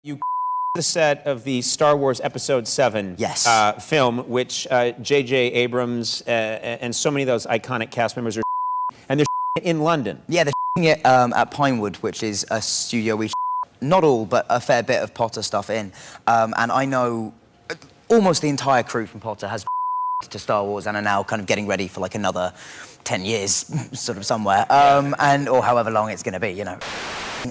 You the set of the Star Wars Episode 7 Yes. Film, which J.J. Abrams and so many of those iconic cast members are and they're in London. Yeah, they're it at Pinewood, which is a studio we not all, but a fair bit of Potter stuff in. And I know almost the entire crew from Potter has to Star Wars and are now kind of getting ready for like another 10 years, sort of somewhere, and or however long it's going to be, you know.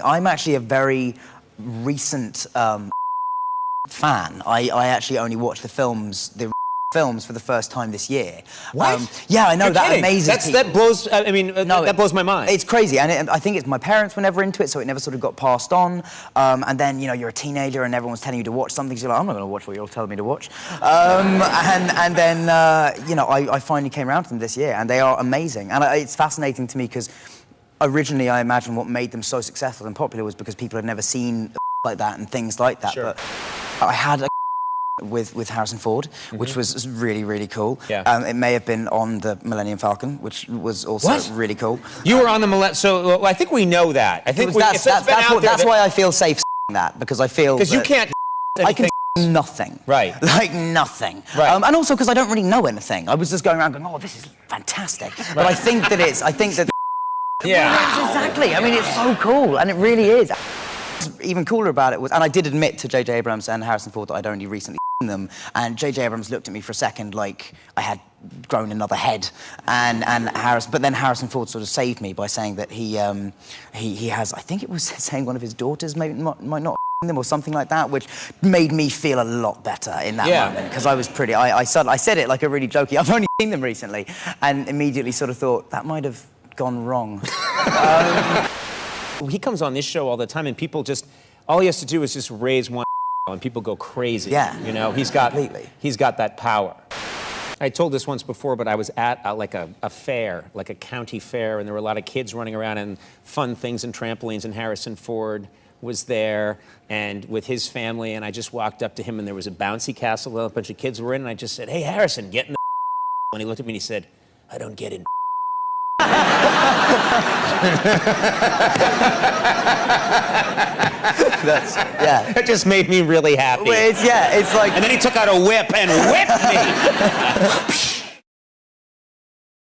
I'm actually a very recent fan. I actually only watched the films for the first time this year. What? Yeah, I know. You're that kidding. amazes people. That blows. I mean, No, that blows my mind. It's crazy, and I think it's my parents were never into it, so it never sort of got passed on. And then you know you're a teenager, and everyone's telling you to watch something. So you're like, I'm not going to watch what you're telling me to watch. And then you know I finally came around to them this year, and they are amazing. And it's fascinating to me because originally I imagined what made them so successful and popular was because people had never seen like that and things like that. Sure. But I had a with Harrison Ford, which was really, really cool. Yeah. It may have been on the Millennium Falcon, which was also really cool. You were on the Millennium, so well, I think we know that. I think that's why I feel safe that, because I feel because you can't. I can nothing. Right. Like nothing. Right. And also because I don't really know anything. I was just going around going, oh, this is fantastic. But I think that Yeah. Exactly. I mean, it's so cool, and it really is. Even cooler about it was, and I did admit to J.J. Abrams and Harrison Ford that I'd only recently seen them, and J.J. Abrams looked at me for a second like I had grown another head, but then Harrison Ford sort of saved me by saying that he has, I think it was saying one of his daughters might not them or something like that, which made me feel a lot better in that moment, because I was pretty, I said it like a really jokey, I've only seen them recently, and immediately sort of thought, that might have gone wrong. He comes on this show all the time, and people just, all he has to do is just raise one, and people go crazy. Yeah. You know, he's got that power. I told this once before, but I was at like a fair, like a county fair, and there were a lot of kids running around and fun things and trampolines, and Harrison Ford was there, and with his family, and I just walked up to him, and there was a bouncy castle, a bunch of kids were in, and I just said, hey, Harrison, get in the and he looked at me and he said, I don't get in That just made me really happy. It's like... And then he took out a whip and whipped me.